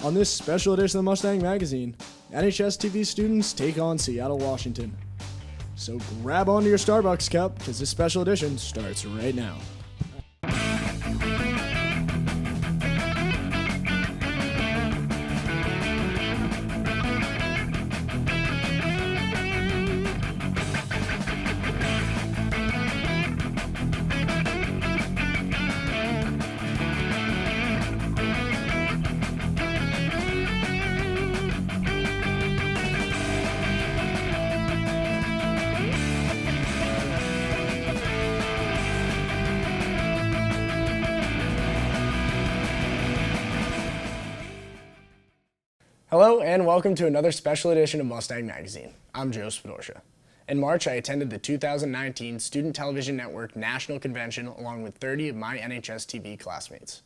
On this special edition of Mustang Magazine, NHS-TV students take on Seattle, Washington. So grab onto your Starbucks cup, because this special edition starts right now. Hello and welcome to another special edition of Mustang Magazine. I'm Joe Spadorsha. In March, I attended the 2019 Student Television Network National Convention along with 30 of my NHS-TV classmates.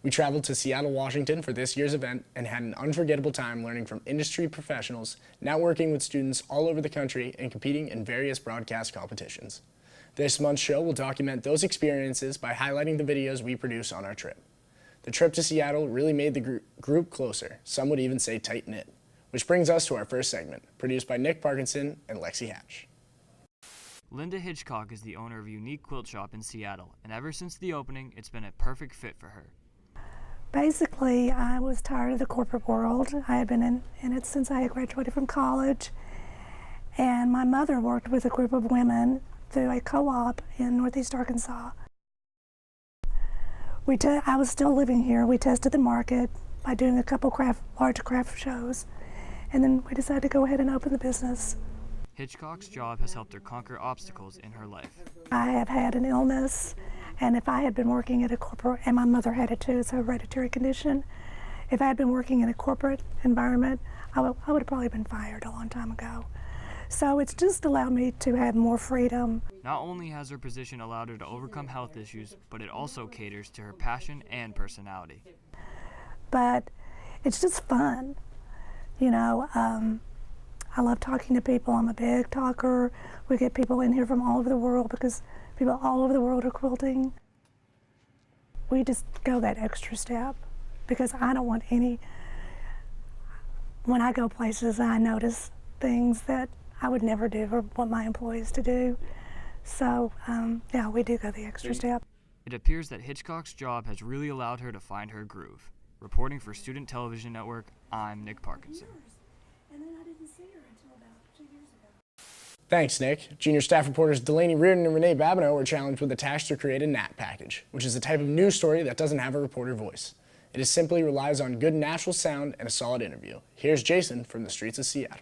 We traveled to Seattle, Washington for this year's event and had an unforgettable time learning from industry professionals, networking with students all over the country, and competing in various broadcast competitions. This month's show will document those experiences by highlighting the videos we produce on our trip. The trip to Seattle really made the group closer, some would even say tight-knit. Which brings us to our first segment, produced by Nick Parkinson and Lexi Hatch. Linda Hitchcock is the owner of a unique quilt shop in Seattle, and ever since the opening, it's been a perfect fit for her. Basically, I was tired of the corporate world. I had been in it since I had graduated from college, and my mother worked with a group of women through a co-op in Northeast Arkansas. I was still living here. We tested the market by doing a couple large craft shows, and then we decided to go ahead and open the business. Hitchcock's job has helped her conquer obstacles in her life. I have had an illness, and if I had been working at a corporate, and my mother had it too, it's a hereditary condition. If I had been working in a corporate environment, I would have probably been fired a long time ago. So it's just allowed me to have more freedom. Not only has her position allowed her to overcome health issues, but it also caters to her passion and personality. But it's just fun. You know, I love talking to people. I'm a big talker. We get people in here from all over the world because people all over the world are quilting. We just go that extra step because I don't want when I go places, I notice things that I would never do or want my employees to do. So, yeah, we do go the extra step. It appears that Hitchcock's job has really allowed her to find her groove. Reporting for Student Television Network, I'm Nick Parkinson. And then I didn't see her until about 2 years ago. Thanks, Nick. Junior staff reporters Delaney Reardon and Renee Babineau were challenged with the task to create a NAT package, which is a type of news story that doesn't have a reporter voice. It simply relies on good natural sound and a solid interview. Here's Jason from the streets of Seattle.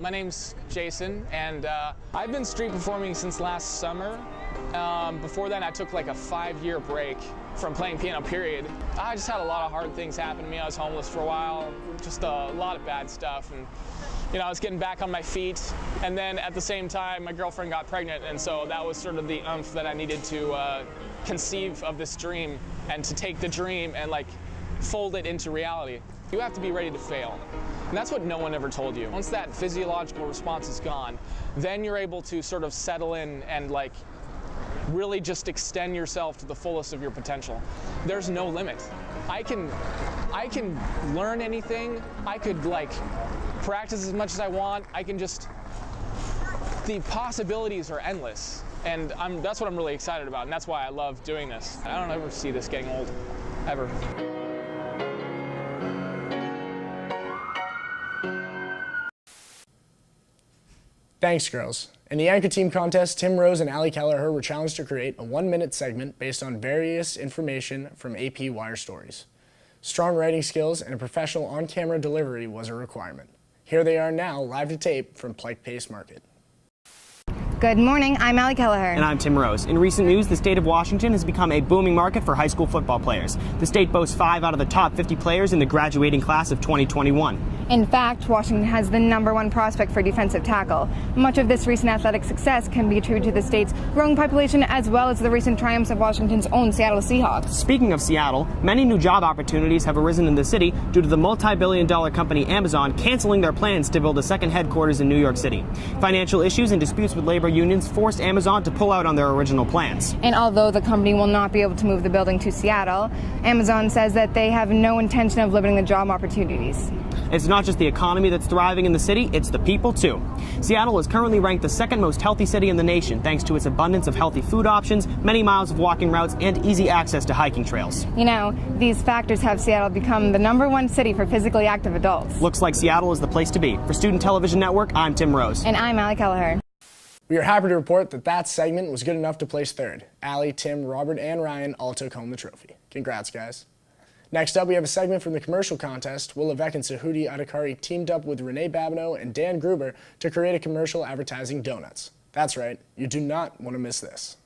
My name's Jason, and I've been street performing since last summer. Before then, I took like a 5-year break from playing piano, period. I just had a lot of hard things happen to me. I was homeless for a while, just a lot of bad stuff. And you know, I was getting back on my feet. And then at the same time, my girlfriend got pregnant. And so that was sort of the oomph that I needed to conceive of this dream and to take the dream and like fold it into reality. You have to be ready to fail. And that's what no one ever told you. Once that physiological response is gone, then you're able to sort of settle in and like really just extend yourself to the fullest of your potential. There's no limit. I can learn anything. I could like practice as much as I want. The possibilities are endless. And that's what I'm really excited about. And that's why I love doing this. I don't ever see this getting old, ever. Thanks, girls. In the anchor team contest, Tim Rose and Allie Kelleher were challenged to create a 1-minute segment based on various information from AP Wire stories. Strong writing skills and a professional on-camera delivery was a requirement. Here they are now, live to tape from Pike Pace Market. Good morning, I'm Allie Kelleher. And I'm Tim Rose. In recent news, the state of Washington has become a booming market for high school football players. The state boasts 5 out of the top 50 players in the graduating class of 2021. In fact, Washington has the #1 prospect for defensive tackle. Much of this recent athletic success can be attributed to the state's growing population as well as the recent triumphs of Washington's own Seattle Seahawks. Speaking of Seattle, many new job opportunities have arisen in the city due to the multi-billion-dollar company Amazon canceling their plans to build a second headquarters in New York City. Financial issues and disputes with labor unions forced Amazon to pull out on their original plans. And although the company will not be able to move the building to Seattle, Amazon says that they have no intention of limiting the job opportunities. It's not just the economy that's thriving in the city, it's the people too. Seattle is currently ranked the second most healthy city in the nation thanks to its abundance of healthy food options, many miles of walking routes, and easy access to hiking trails. You know, these factors have Seattle become the #1 city for physically active adults. Looks like Seattle is the place to be. For Student Television Network, I'm Tim Rose. And I'm Allie Kelleher. We are happy to report that that segment was good enough to place third. Allie, Tim, Robert, and Ryan all took home the trophy. Congrats, guys. Next up, we have a segment from the commercial contest. Willa Vec and Sahudi Adhikari teamed up with Renee Babineau and Dan Gruber to create a commercial advertising donuts. That's right, you do not want to miss this.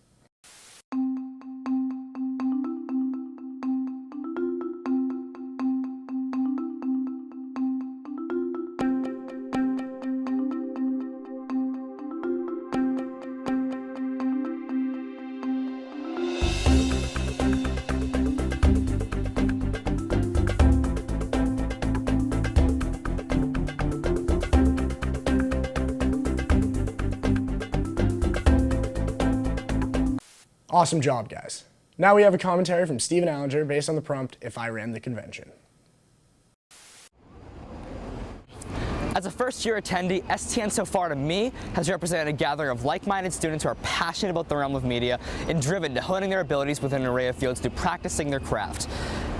Awesome job, guys. Now we have a commentary from Stephen Allinger based on the prompt, "If I Ran the Convention." As a first-year attendee, STN so far to me has represented a gathering of like-minded students who are passionate about the realm of media and driven to honing their abilities within an array of fields through practicing their craft.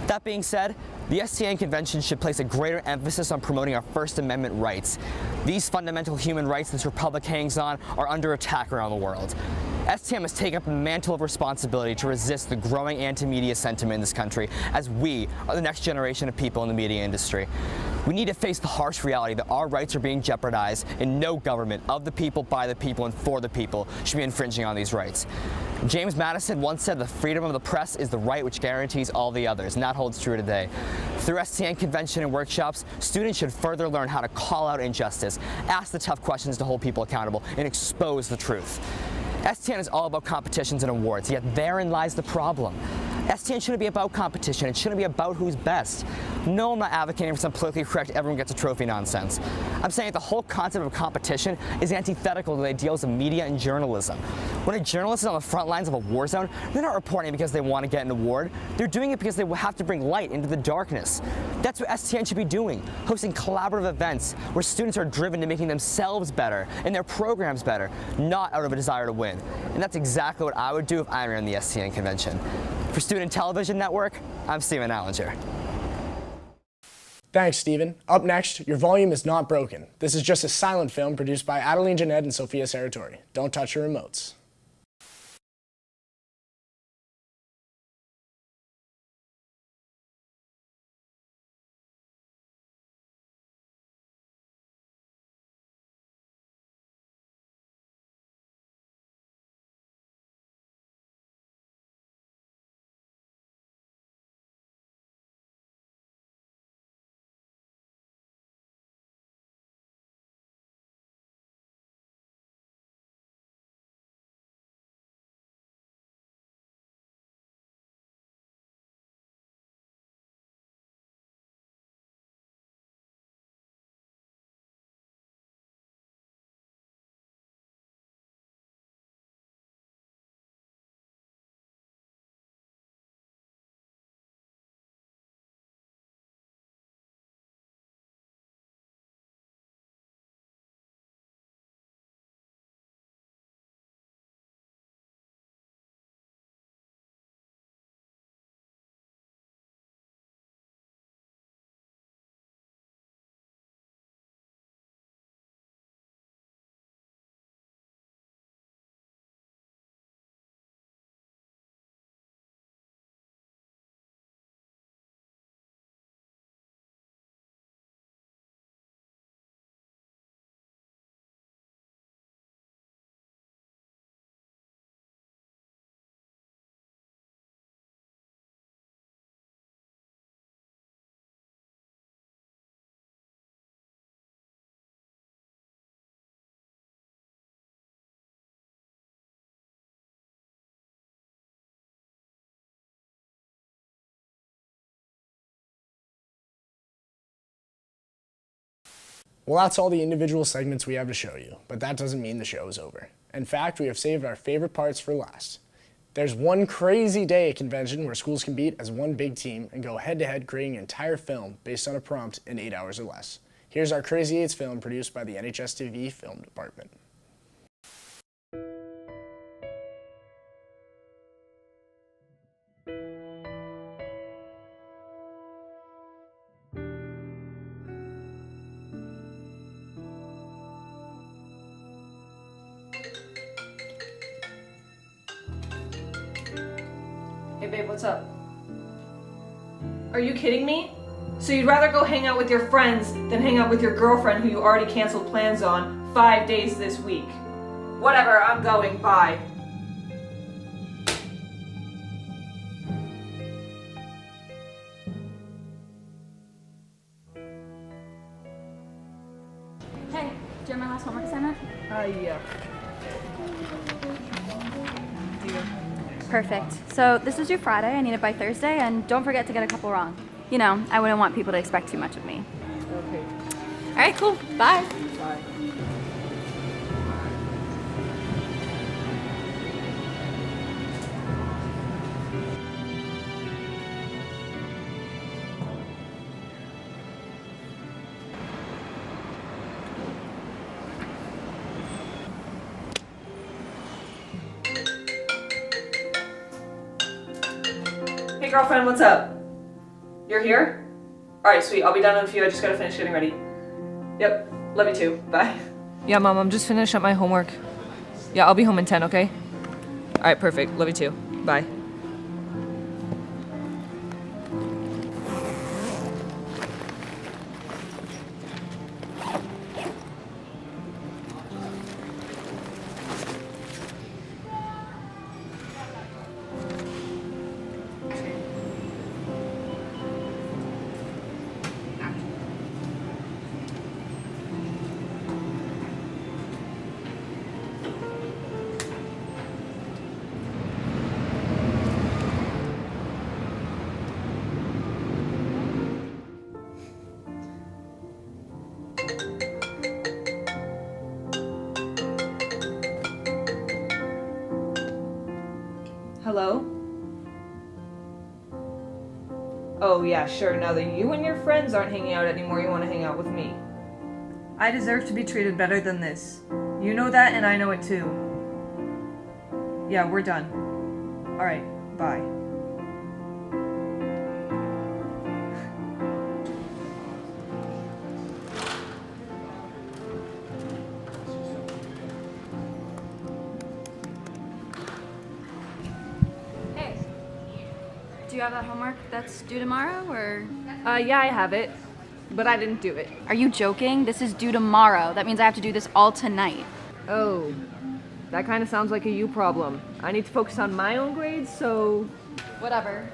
That being said, the STN convention should place a greater emphasis on promoting our First Amendment rights. These fundamental human rights this republic hangs on are under attack around the world. STM has taken up the mantle of responsibility to resist the growing anti-media sentiment in this country, as we are the next generation of people in the media industry. We need to face the harsh reality that our rights are being jeopardized, and no government of the people, by the people, and for the people should be infringing on these rights. James Madison once said the freedom of the press is the right which guarantees all the others, and that holds true today. Through STN convention and workshops, students should further learn how to call out injustice, ask the tough questions to hold people accountable, and expose the truth. STN is all about competitions and awards, yet therein lies the problem. STN shouldn't be about competition. It shouldn't be about who's best. No, I'm not advocating for some politically correct everyone gets a trophy nonsense. I'm saying that the whole concept of competition is antithetical to the ideals of media and journalism. When a journalist is on the front lines of a war zone, they're not reporting because they want to get an award. They're doing it because they have to bring light into the darkness. That's what STN should be doing, hosting collaborative events where students are driven to making themselves better and their programs better, not out of a desire to win. And that's exactly what I would do if I ran the STN convention. For Student Television Network, I'm Stephen Allinger. Thanks, Stephen. Up next, Your Volume is Not Broken. This is just a silent film produced by Adeline Jeanette and Sophia Saratori. Don't touch your remotes. Well, that's all the individual segments we have to show you, but that doesn't mean the show is over. In fact, we have saved our favorite parts for last. There's one crazy day at convention where schools can meet as one big team and go head-to-head creating an entire film based on a prompt in 8 hours or less. Here's our Crazy 8s film produced by the NHS-TV film department. Hey babe, what's up? Are you kidding me? So you'd rather go hang out with your friends than hang out with your girlfriend who you already canceled plans on 5 days this week? Whatever, I'm going, bye. Hey, do you have my last homework assignment? Yeah. Perfect. So this is due Friday. I need it by Thursday, and don't forget to get a couple wrong. You know, I wouldn't want people to expect too much of me. Okay. All right, cool. Bye. Bye. Hey girlfriend, what's up? You're here? Alright, sweet. I'll be done in a few. I just gotta finish getting ready. Yep. Love you too. Bye. Yeah, Mom, I'm just finishing up my homework. Yeah, I'll be home in 10, okay? Alright, perfect. Love you too. Bye. Hello? Oh yeah, sure. Now that you and your friends aren't hanging out anymore, you want to hang out with me. I deserve to be treated better than this. You know that, and I know it too. Yeah, we're done. Alright, bye. Hey, do you have that homework that's due tomorrow, or? Yeah, I have it, but I didn't do it. Are you joking? This is due tomorrow. That means I have to do this all tonight. Oh, that kind of sounds like a you problem. I need to focus on my own grades, so... Whatever.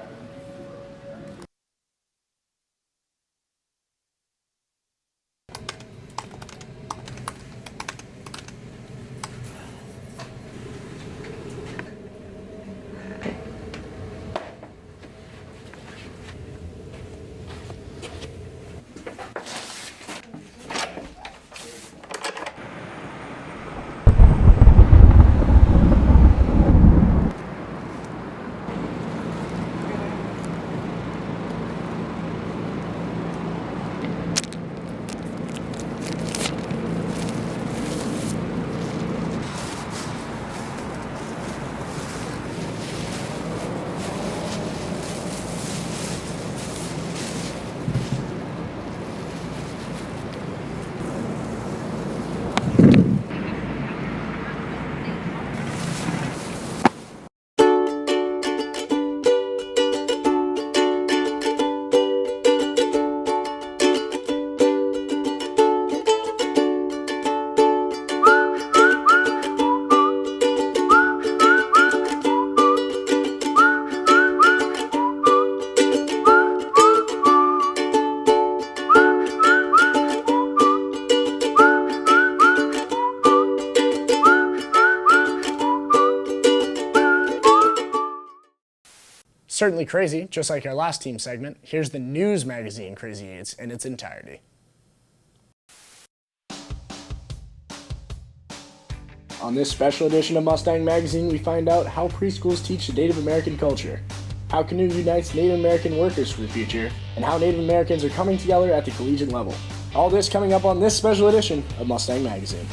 Certainly crazy, just like our last team segment, here's the news magazine Crazy 8s in its entirety. On this special edition of Mustang Magazine, we find out how preschools teach the Native American culture, how Canoe unites Native American workers for the future, and how Native Americans are coming together at the collegiate level. All this coming up on this special edition of Mustang Magazine.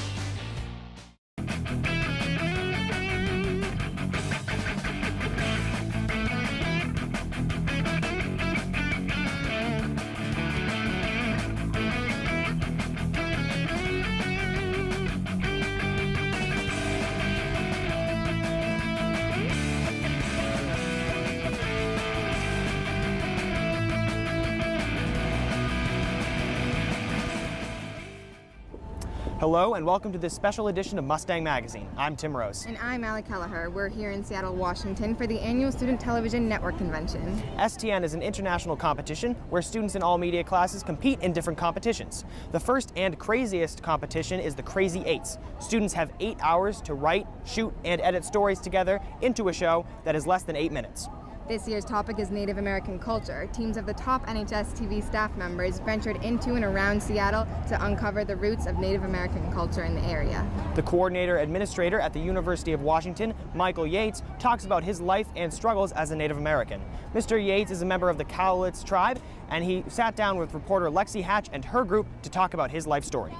Hello and welcome to this special edition of Mustang Magazine. I'm Tim Rose. And I'm Alec Kelleher. We're here in Seattle, Washington for the annual Student Television Network Convention. STN is an international competition where students in all media classes compete in different competitions. The first and craziest competition is the Crazy Eights. Students have 8 hours to write, shoot, and edit stories together into a show that is less than 8 minutes. This year's topic is Native American culture. Teams of the top NHS-TV staff members ventured into and around Seattle to uncover the roots of Native American culture in the area. The coordinator administrator at the University of Washington, Michael Yates, talks about his life and struggles as a Native American. Mr. Yates is a member of the Cowlitz tribe, and he sat down with reporter Lexi Hatch and her group to talk about his life story.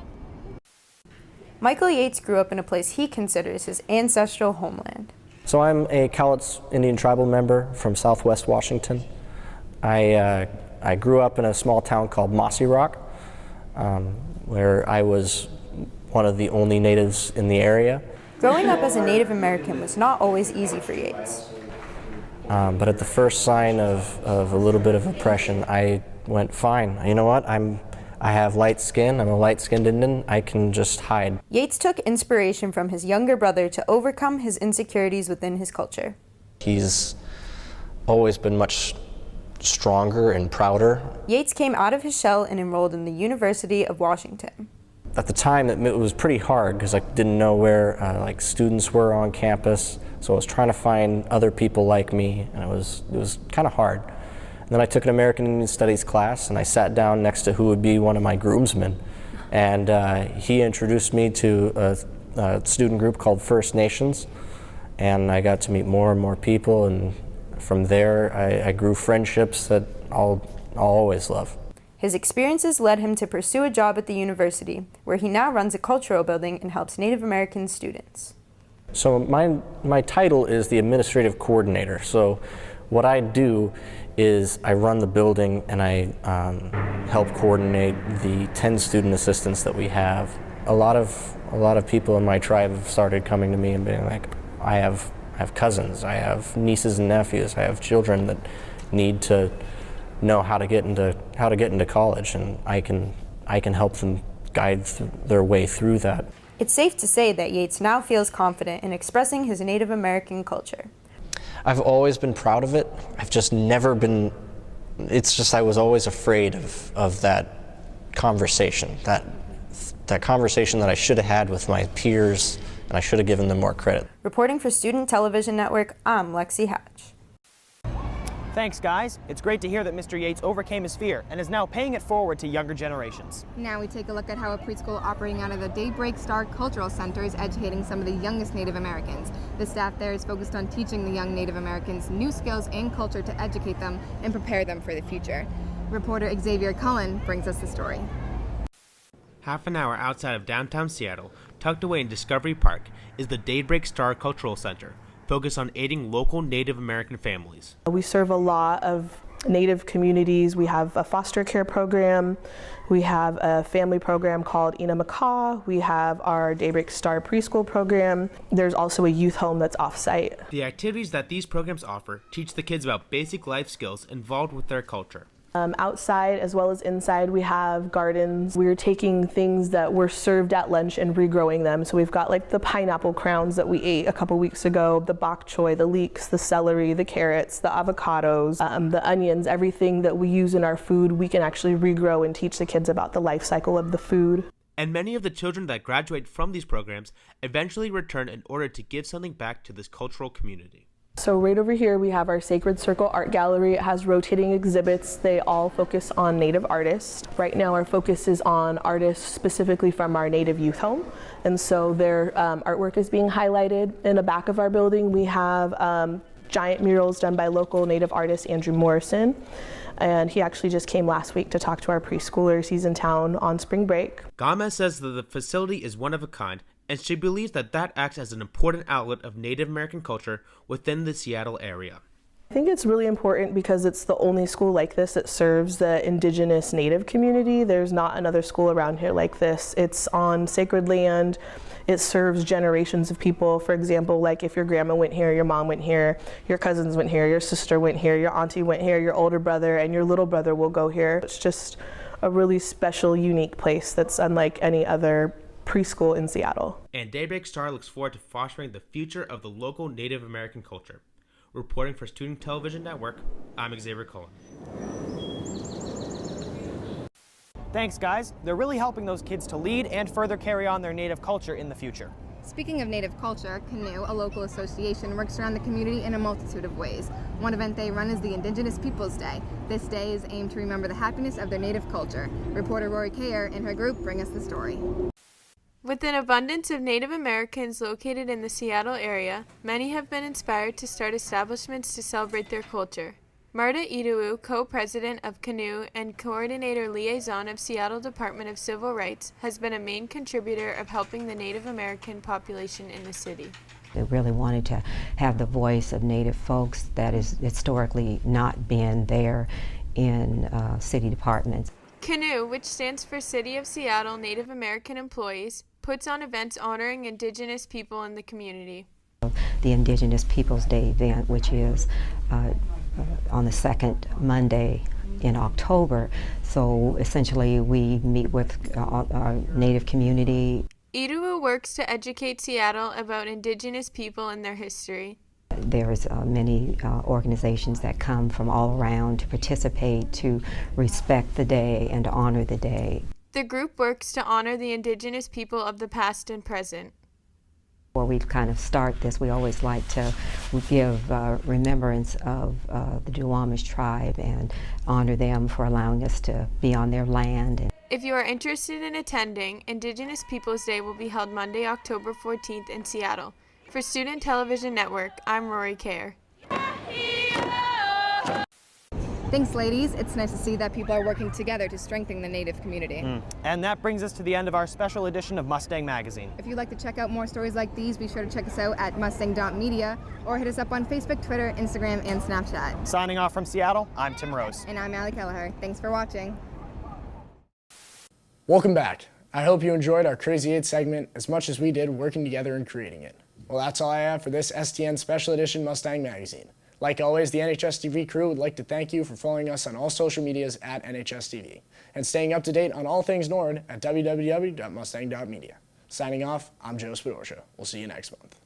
Michael Yates grew up in a place he considers his ancestral homeland. So I'm a Cowlitz Indian tribal member from Southwest Washington. I grew up in a small town called Mossy Rock, where I was one of the only natives in the area. Growing up as a Native American was not always easy for Yates. But at the first sign of a little bit of oppression, I went, fine, you know what, I have light skin, I'm a light-skinned Indian, I can just hide. Yates took inspiration from his younger brother to overcome his insecurities within his culture. He's always been much stronger and prouder. Yates came out of his shell and enrolled in the University of Washington. At the time, it was pretty hard because I didn't know where students were on campus, so I was trying to find other people like me, and it was kind of hard. And then I took an American Indian Studies class, and I sat down next to who would be one of my groomsmen. And he introduced me to a student group called First Nations, and I got to meet more and more people, and from there I grew friendships that I'll always love. His experiences led him to pursue a job at the university, where he now runs a cultural building and helps Native American students. So my title is the administrative coordinator. So what I do is I run the building and I help coordinate the 10 student assistants that we have. A lot of people in my tribe have started coming to me and being like, I have cousins, I have nieces and nephews, I have children that need to know how to get into college, and I can help them guide their way through that. It's safe to say that Yates now feels confident in expressing his Native American culture. I've always been proud of it. I've just never been, it's just I was always afraid of that conversation, that conversation that I should have had with my peers, and I should have given them more credit. Reporting for Student Television Network, I'm Lexi Hatch. Thanks, guys. It's great to hear that Mr. Yates overcame his fear and is now paying it forward to younger generations. Now we take a look at how a preschool operating out of the Daybreak Star Cultural Center is educating some of the youngest Native Americans. The staff there is focused on teaching the young Native Americans new skills and culture to educate them and prepare them for the future. Reporter Xavier Cullen brings us the story. Half an hour outside of downtown Seattle, tucked away in Discovery Park, is the Daybreak Star Cultural Center, focused on aiding local Native American families. We serve a lot of Native communities. We have a foster care program. We have a family program called Ina Macaw. We have our Daybreak Star preschool program. There's also a youth home that's off-site. The activities that these programs offer teach the kids about basic life skills involved with their culture. Outside as well as inside, we have gardens. We're taking things that were served at lunch and regrowing them. So we've got like the pineapple crowns that we ate a couple weeks ago, the bok choy, the leeks, the celery, the carrots, the avocados, the onions, everything that we use in our food, we can actually regrow and teach the kids about the life cycle of the food. And many of the children that graduate from these programs eventually return in order to give something back to this cultural community. So right over here we have our Sacred Circle Art Gallery. It has rotating exhibits. They all focus on Native artists. Right now our focus is on artists specifically from our Native youth home. And so their artwork is being highlighted. In the back of our building we have giant murals done by local Native artist Andrew Morrison. And he actually just came last week to talk to our preschoolers. He's in town on spring break. Gomez says that the facility is one of a kind, and she believes that that acts as an important outlet of Native American culture within the Seattle area. I think it's really important because it's the only school like this that serves the indigenous Native community. There's not another school around here like this. It's on sacred land. It serves generations of people. For example, like if your grandma went here, your mom went here, your cousins went here, your sister went here, your auntie went here, your older brother and your little brother will go here. It's just a really special, unique place that's unlike any other preschool in Seattle. And Daybreak Star looks forward to fostering the future of the local Native American culture. Reporting for Student Television Network, I'm Xavier Cullen. Thanks, guys. They're really helping those kids to lead and further carry on their Native culture in the future. Speaking of Native culture, Canoe, a local association, works around the community in a multitude of ways. One event they run is the Indigenous Peoples Day. This day is aimed to remember the happiness of their Native culture. Reporter Rory Kayer and her group bring us the story. With an abundance of Native Americans located in the Seattle area, many have been inspired to start establishments to celebrate their culture. Marta Idowu, co-president of Canoe and coordinator liaison of Seattle Department of Civil Rights, has been a main contributor of helping the Native American population in the city. They really wanted to have the voice of Native folks that has historically not been there in city departments. Canoe, which stands for City of Seattle Native American Employees, puts on events honoring Indigenous people in the community. The Indigenous Peoples Day event, which is on the second Monday in October. So essentially we meet with our Native community. Idowu works to educate Seattle about Indigenous people and their history. There's many organizations that come from all around to participate, to respect the day and to honor the day. The group works to honor the Indigenous people of the past and present. Before we kind of start this, we always like to give remembrance of the Duwamish tribe and honor them for allowing us to be on their land. If you are interested in attending, Indigenous Peoples Day will be held Monday, October 14th in Seattle. For Student Television Network, I'm Rory Kayer. Thanks, ladies. It's nice to see that people are working together to strengthen the Native community. And that brings us to the end of our special edition of Mustang Magazine. If you'd like to check out more stories like these, be sure to check us out at mustang.media or hit us up on Facebook, Twitter, Instagram, and Snapchat. Signing off from Seattle, I'm Tim Rose. And I'm Allie Kelleher. Thanks for watching. Welcome back. I hope you enjoyed our Crazy 8 segment as much as we did working together and creating it. Well, that's all I have for this STN Special Edition Mustang Magazine. Like always, the NHS-TV crew would like to thank you for following us on all social medias at NHS-TV and staying up to date on all things Nord at www.mustang.media. Signing off, I'm Joe Spadorcia. We'll see you next month.